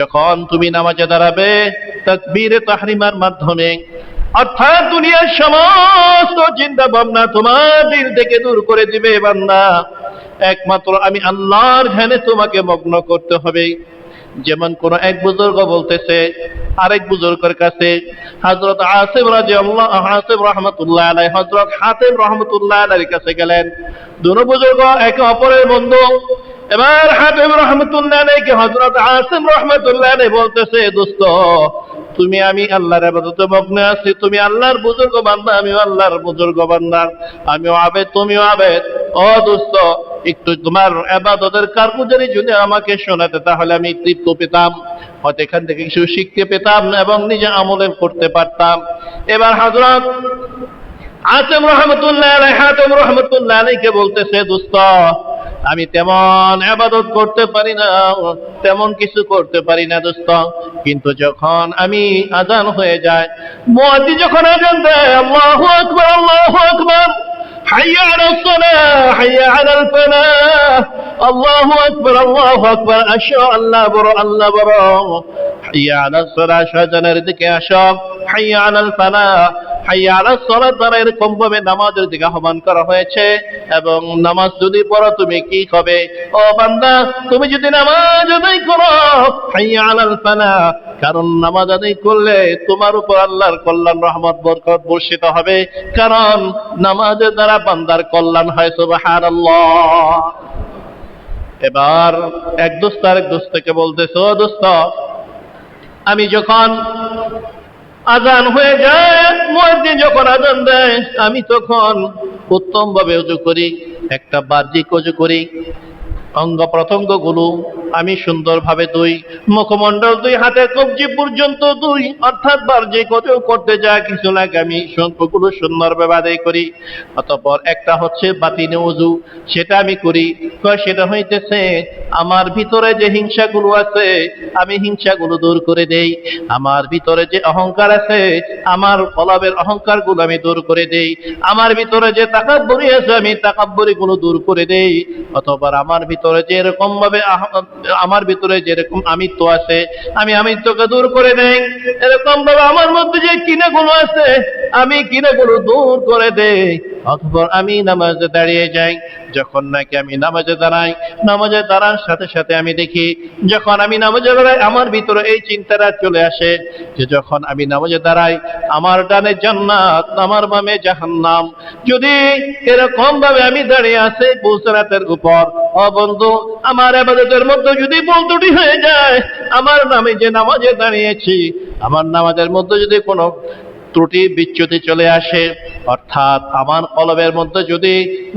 যখন তুমি নামাজে দাঁড়াবে তাকবীরে তাহরিমার মাধ্যমে, অর্থাৎ দুনিয়ার সমস্ত চিন্তা ভাবনা তোমার দিল থেকে দূর করে দিবে বান্দা। একমাত্র আমি আল্লাহর ধ্যানে তোমাকে মগ্ন করতে হবে। যেমন কোন এক বুজুর্গ বলতেছে আরেক বুজুর্গের কাছে, হযরত আসিফ রাহমাতুল্লাহ আলাইহি হযরত হাতিম রাহমাতুল্লাহ আলাইহির কাছে গেলেন। দুনো বুজুর্গ একে অপরের বন্ধু। এবার হাতিম রাহমাতুল্লাহ আলাইহি হযরত আসিফ রাহমাতুল্লাহ আলাইহি বলতেছে, দোস্ত তুমি আমি আল্লাহর ইবাদতে মগ্ন আছি, তুমি আল্লাহর বুজুর্গ বান্দা, আমিও আল্লাহর বুজুর্গ বান্দা, আমিও আবেদ তুমিও আবেদ। ও দোস্ত একটু তোমার ইবাদতের কারগুজারি যদি আমাকে শোনাতে তাহলে আমি তৃপ্ত পেতাম, হয়তো এখান থেকে কিছু শিখতে পেতাম এবং নিজে আমলে করতে পারতাম। এবার হযরত আসিফ রাহমাতুল্লাহ আলাইহি হাতিম রাহমাতুল্লাহ আলাইহিকে বলতেছে, দোস্ত আমি তেমন ইবাদত করতে পারি না, তেমন কিছু করতে পারি না দোস্ত, কিন্তু যখন আমি আযান হয়ে যায়, মুয়াজ্জিন যখন আযান দেয় আল্লাহু আকবার আল্লাহু আকবার, হাইয়া আলাস সালাহ হাইয়া আলাল ফালাহ, আল্লাহু আকবার আল্লাহু আকবার, আসো আল্লাহ বড় আল্লাহ বড়, হাইয়া আলাস সালাহ আযানের দিকে আসো, হাইয়া আলাল ফালাহ হাইয়া আলাস সালাত দ্বারা এরকম ভাবে নামাজের দিকে আহ্বান করা হয়েছে। এবং নামাজ যদি পড়ো তুমি কি হবে, ও বান্দা তুমি যদি নামাজ আদায় করো হাইয়া আলাল ফালাহ, কারণ নামাজ আদায় করলে তোমার উপর আল্লাহর কল্যাণ রহমত বরকত বর্ষিত হবে, কারণ নামাজের দ্বারা বান্দার কল্যাণ হয়। সুবহানাল্লাহ। এবার এক দোস্ত আরেক দোস্তকে বলতেছে, ও দোস্ত আমি যখন আযান হয়ে যায়, মুয়াজ্জিন যখন আযান দেয়, আমি তখন উত্তম ভাবে ওযু করি, একটা বাহ্যিক ওযু করি, অঙ্গ প্রত্যঙ্গ গুলো আমি সুন্দরভাবে ধুই, মুখমণ্ডল দুই, হাতের কবজি পর্যন্ত দুই, অর্থাৎ বাহ্যিক ওযু করতে যা কিছু লাগে আমি সবগুলো সুন্দরভাবে আদায় করি। অতঃপর একটা হচ্ছে বাতিনি ওযু, সেটা আমি করি। সেটা হইতেছে আমার ভিতরে যে হিংসাগুলো আছে আমি হিংসাগুলো দূর করে দেই, আমার ভিতরে যে অহংকার আছে আমার কলবের অহংকারগুলো আমি দূর করে দেই, আমার ভিতরে যে তাকাব্বুরি আছে আমি তাকাব্বুরিগুলো দূর করে দেই। অতঃপর আমার ভিতরে যে এরকম ভাবে আমার ভিতরে যেরকম আমিত্ব আছে আমি আমিত্বকে দূর করে দেই, এরকম ভাবে আমার মধ্যে যে কিনাগুলো আছে আমি কিনাগুলো দূর করে দেই। অতঃপর আমি নামাজে দাঁড়িয়ে যাই। যখন নাকি আমি নামাজে দাঁড়াই, নামাজে দাঁড়ার সাথে সাথে আমি দেখি যখন আমি নামাজে দাঁড়াই আমার ভিতরে এই চিন্তাটা চলে আসে যে যখন আমি নামাজে দাঁড়াই আমার ডানে জান্নাত আমার বামে জাহান্নাম। যদি এরকম ভাবে আমি দাঁড়িয়ে আছি পুসরাতের উপর, ও বন্ধু আমার ইবাদতের মধ্যে যদি ভুল ত্রুটি হয়ে যায়, আমার নামে যে নামাজে দাঁড়িয়েছি আমার নামাজের মধ্যে যদি কোনো ত্রুটি বিচ্যুতি চলে আসে, অর্থাৎ আমার কলবের মধ্যে যদি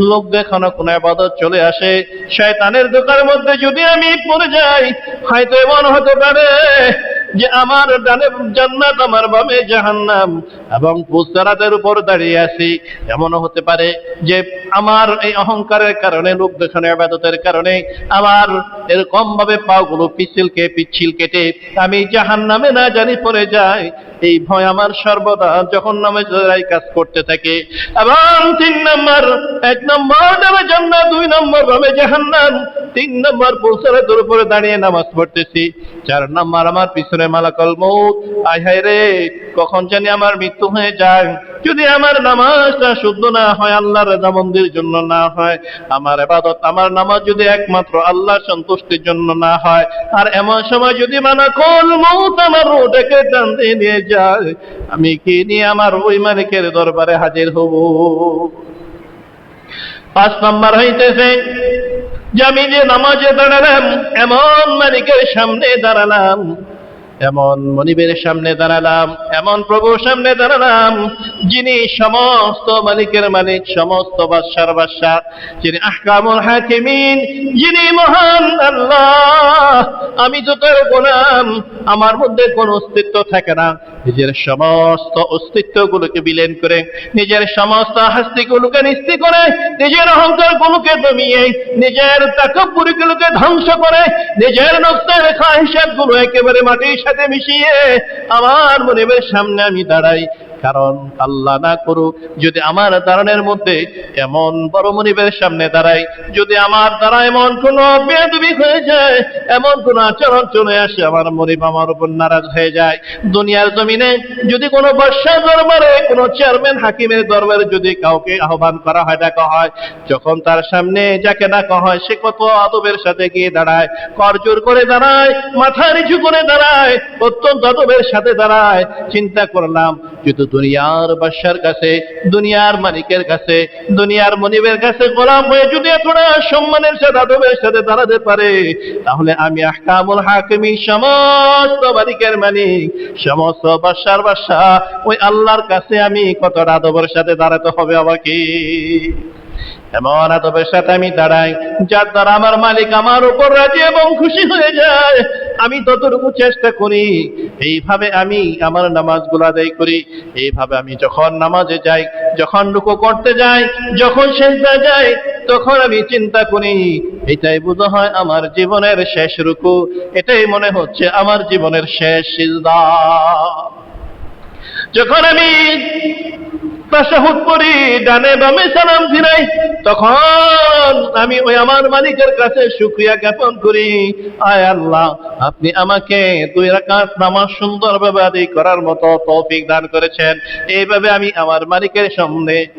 লোক দেখানো কোনো ইবাদত চলে আসে, শয়তানের দোকানের মধ্যে যদি আমি পড়ে যাই, হয়তো এমন হতে পারে যে আমার ডানে জান্নাত আমার বামে জাহান্নাম এবং পুসরাতের উপর দাঁড়িয়ে আছি। এমনও হতে পারে যে আমার এই অহংকারের কারণে, লোক দেখানো ইবাদতের কারণে আমার এরকম ভাবে পাগুলো পিচ্ছিল কেটে আমি জাহান্নামে না জানি পড়ে যাই। এই ভয় আমার সর্বদা যখন নামাজ কাজ করতে থাকে। এবং 3 নম্বর, 1 নম্বর নামে জান্নাত, 2 নম্বর ভাবে জাহান্নাম, 3 নম্বর পুসরাতের উপরে দাঁড়িয়ে নামাজ পড়তেছি, 4 নম্বর আমার পিছনে মালাকুল মউত, আয় হায় রে কখন জানি আমার মৃত্যু হয়ে যায়। যদি আমার নামাজটা শুদ্ধ না হয়, আল্লাহর রাজামন্দির জন্য না হয়, আমার ইবাদত আমার নামাজ যদি একমাত্র আল্লাহর সন্তুষ্টির জন্য না হয়, আর এমন সময় যদি মালাকুল মউত আমার রূহটাকে টান দিয়ে নিয়ে যায়, আমি কি নিয়ে আমার ওই মালিকের দরবারে হাজির হব? 5 নম্বর হইতেছে যে আমি যে নামাজে দাঁড়ালাম এমন মালিকের সামনে দাঁড়ালাম, এমন মনিবের সামনে দাঁড়ালাম, এমন প্রভুর সামনে দাঁড়ালাম যিনি সমস্ত মালিকের মালিক, সমস্ত বাদশার বাদশা, যিনি আহকামুল হাকিমিন, যিনি মহান আল্লাহ। আমি তো তার গোলাম, আমার মধ্যে কোনো অস্তিত্ব থাকে না, নিজের সমস্ত অস্তিত্বগুলোকে বিলীন করে, নিজের সমস্ত হাস্তিগুলোকে নিস্তি করে, নিজের অহংকারগুলোকে দমিয়ে, নিজের তাকাব্বুরিগুলোকে ধ্বংস করে, নিজের নফসের খাহিসাতগুলো একেবারে মাটির সাথে মিশিয়ে আমার মনিবের সামনে আমি দাঁড়াই। কারণ আল্লাহ না করুক যদি আমার দাঁড়ানোর মধ্যে এমন বড় মনিবের সামনে দাঁড়াই, যদি আমার দ্বারা এমন কোন বেয়াদবি হয়ে যায়, এমন কোন আচরণ চলে আসে, আমার মনিব আমার উপর নারাজ হয়ে যায়, দুনিয়ার জমিনে যদি কোনো বাদশাহ দরবারে কোনো চেয়ারম্যান হাকিমের দরবারে যদি কাউকে আহ্বান করা হয়, ডাকা হয়, যখন তার সামনে যাকে ডাকা হয় সে কত আদবের সাথে গিয়ে দাঁড়ায়, করজোর করে দাঁড়ায়, মাথা নিচু করে দাঁড়ায়, অত্যন্ত আদবের সাথে দাঁড়ায়। চিন্তা করলাম যদি দুনিয়ার বাদশার কাছে, দুনিয়ার মালিকের কাছে, দুনিয়ার মনিবের কাছে গোলাম হয়ে যদি এতটা সম্মানের সাথে আদবের সাথে দাঁড়াতে পারে, তাহলে আমি আহকামুল হাকিমিন সমস্ত মালিকের মালিক, সমস্ত বাদশার বাদশাহ ওই আল্লাহর কাছে আমি কতটা আদবের সাথে দাঁড়াতে হবে আমাকে। এমন আদবের সাথে আমি দাঁড়াই যার দ্বারা আমার মালিক আমার উপর রাজি এবং খুশি হয়ে যায়। আমি ততটুকু চেষ্টা করি, এইভাবে আমি আমার নামাজগুলো আদায় করি। এইভাবে আমি যখন নামাজে যাই, যখন রুকু করতে যাই, যখন সিজদা যাই, তখন আমি চিন্তা করি এটাই বোধ হয় আমার জীবনের শেষ রুকু, এটাই মনে হচ্ছে আমার জীবনের শেষ সিজদা। যখন আমি তাশাহুদ পড়ি, ডানে বামে সালাম ফিরাই, তখন আমি ওই আমার মালিকের কাছে শুকরিয়া জ্ঞাপন করি, আয় আল্লাহ আপনি আমাকে 2 রাকাত নামাজ সুন্দরভাবে আদায় করার মতো তৌফিক দান করেছেন। এইভাবে আমি আমার মালিকের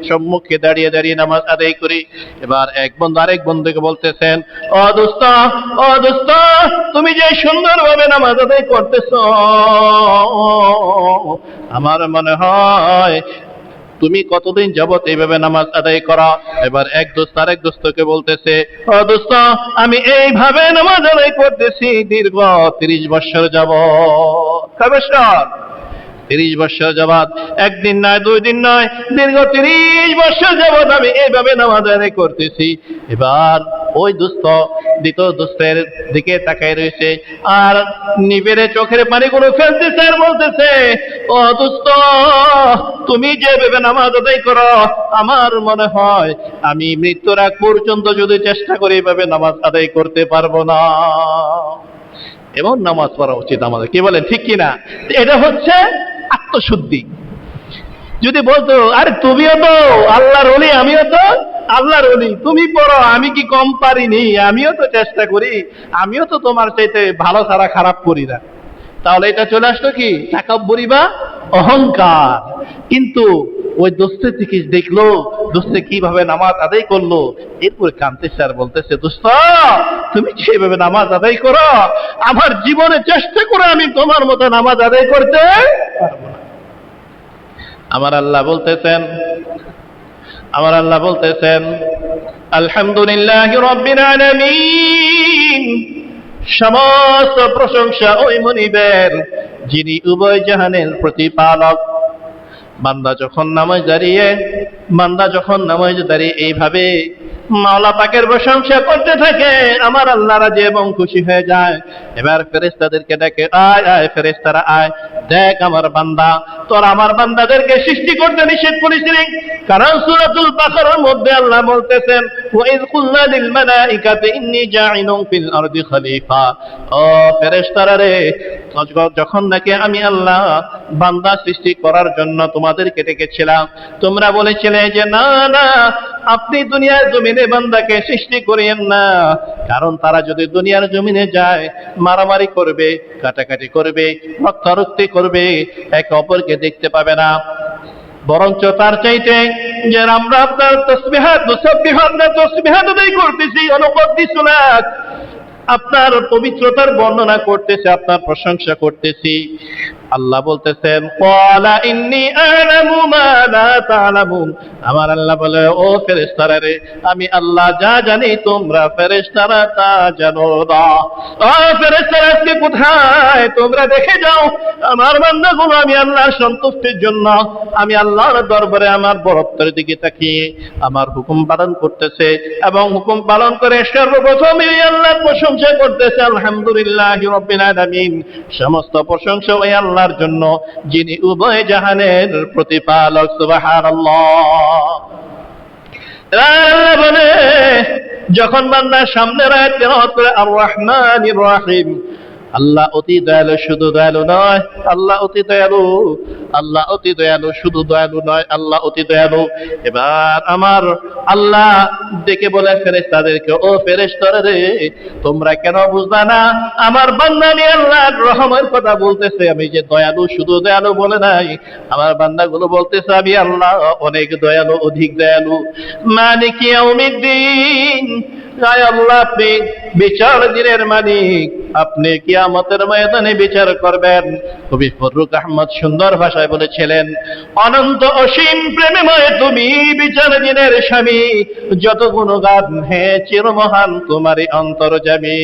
সম্মুখে দাঁড়িয়ে দাঁড়িয়ে নামাজ আদায় করি। এবার এক বন্ধু আরেক বন্ধুকে বলতেছেন, ও দোস্ত, ও দোস্ত, তুমি যে সুন্দরভাবে নামাজ আদায় করতেছো, আমার মনে হয় তুমি কতদিন যাবত এইভাবে নামাজ আদায় করা। এবার এক দোস্ত আরেক দোস্তকে বলতেছে, ও দোস্ত, আমি এইভাবে নামাজ আদায় করতেছি দীর্ঘ 30 বছর যাবত। 30 বছর যাবত, একদিন নয়, 2 দিন নয়, দীর্ঘ 30 বছর যাবত আমি এইভাবে নামাজ আদায় করতেছি। এবার ওই দুস্থ দ্বিতীয় দুস্থের দিকে তাকায় রয়েছে আর নিবেড়ে চোখের পানিগুলো ফেলতেছে আর বলতেছে, ও দুস্থ, তুমি যেভাবে নামাজ আদায় করো, আমার মনে হয় আমি মৃত্যুর আগ পর্যন্ত যদি চেষ্টা করি এভাবে নামাজ আদায় করতে পারবো না। এমন নামাজ পড়া উচিত আমাদের, কি বলেন, ঠিক কিনা? এটা হচ্ছে আত্মশুদ্ধি। যদি বলতো, আরে তুমিও তো আল্লাহর ওলি, আমিও তো আল্লাহর ওলি, তুমি পড়ো, আমি কি কম পারিনি? আমিও তো চেষ্টা করি, আমিও তো তোমার চাইতে ভালো ছাড়া খারাপ করি না, তাহলে এটা চলে আসতো কি তাকাব্বুরি বা অহংকার। কিন্তু ওই দোস্তের থেকে দেখলো দোস্তে কিভাবে নামাজ আদায় করলো, এরপরে কাঁদতেছে আর বলতেছে, দোস্ত তুমি যেভাবে নামাজ আদায় করো, আমার জীবনে চেষ্টা করে আমি তোমার মতো নামাজ আদায় করতে পারবো না। আমার আল্লাহ বলতেছেন আলহামদুলিল্লাহি রাব্বিল আলামিন, সমস্ত প্রশংসা ওই মনিবের যিনি উভয় জাহানের প্রতিপালক। বান্দা যখন নামাজ দাঁড়িয়ে এইভাবে মাওলা পাকের প্রশংসা করতে থাকে, আমার আল্লাহ রাজি এবং খুশি হয়ে যায়। এবার ফেরেশতাদেরকে ডাকে, আয় আয় ফেরেশতারা আয়, দেখ আমার বান্দা, তোর আমার বান্দাদেরকে সৃষ্টি করতে নিষেধ করেছিলি। কারণ সূরাতুল বাকারার মধ্যে আল্লাহ বলতেছেন, ওয়া ইয কুলনা লিল মালাইকাতি ইন্নী জাইলুন ফিল আরদি খলিফা। ও ফেরেশতারা রে, যখন নাকি আমি আল্লাহ বান্দা সৃষ্টি করার জন্য তোমাদেরকে ডেকেছিলাম, তোমরা বলেছিলে যে না না, আপনি দুনিয়ার জমিনে বান্দাকে সৃষ্টি করিয়েন না, কারণ তারা যদি দুনিয়ার জমিনে যায় মারামারি করবে, কাটাকাটি করবে, রক্তারক্তি করবে, একে অপরকে দেখতে পাবে না। বরঞ্চ তার চাইতে যে আমরা আপনার তাসবিহাত আদায় করতেছি, অনুকদ্দিসুলাক, আপনার পবিত্রতার বর্ণনা করতেছে, আপনার প্রশংসা করতেছি। আল্লাহ বলতেছেন, ক্বালা ইন্নী আ'লামু মা লা তা'লামুন। আমার আল্লাহ বলে, ও ফেরেশতারা রে, আমি আল্লাহ যা জানি তোমরা ফেরেশতারা তা জানো না। ও ফেরেশতারা, আজকে কোথায় তোমরা দেখে যাও আমার বান্দাগুলো আমি আল্লাহর সন্তুষ্টির জন্য, আমি আল্লাহর দরবারে আমার বরত্বের দিকে তাকিয়ে আমার হুকুম পালন করতেছে এবং হুকুম পালন করে সর্বপ্রথম এই আল্লাহর প্রশংসা করতেছে। আলহামদুলিল্লাহি রাব্বিল আলামিন, সমস্ত প্রশংসা ওই আল্লাহর জন্য যিনি উভয় জাহানের প্রতিপালক। সুবহানাল্লাহ। আল্লাহ বলে, যখন বান্দা সামনের আয়াত তেলাওয়াত করে আর রহমানির রহিম, আল্লাহ অতি দয়ালু, শুধু দয়ালু নয়, আল্লাহ অতি দয়ালু, আল্লাহ অতি দয়ালু, শুধু দয়ালু নয়, আল্লাহ অতি দয়ালু। এবার আমার আল্লাহ ডেকে বলে ফেরেশতাদেরকে, ও ফেরেশতারা রে, তোমরা কেন বুঝবা না? আমার বান্দা নিয়ে আল্লাহর রহমের কথা বলতেছে। আমি যে দয়ালু, শুধু দয়ালু বলে নাই, আমার বান্দাগুলো বলতেছে আমি আল্লাহ অনেক দয়ালু, অধিক দয়ালু। মালিক ইয়াউমিদ্দিন, আয় আল্লাহ আপনি বিচার দিনের মালিক, আপনি কিয়ামতের ময়দানে বিচার করবেন। কবি ফররুক আহমদ সুন্দর ভাষায় বলেছিলেন, অনন্ত অসীম প্রেমময় তুমি বিচার দিনের স্বামী, যত গুণগান হে চিরমহান তোমারই অন্তর্যামী।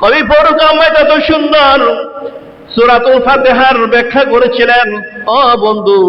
কবি ফররুক আহমদ এত সুন্দর সূরাতুল ফাতিহার ব্যাখ্যা করেছিলেন। ও বন্ধু,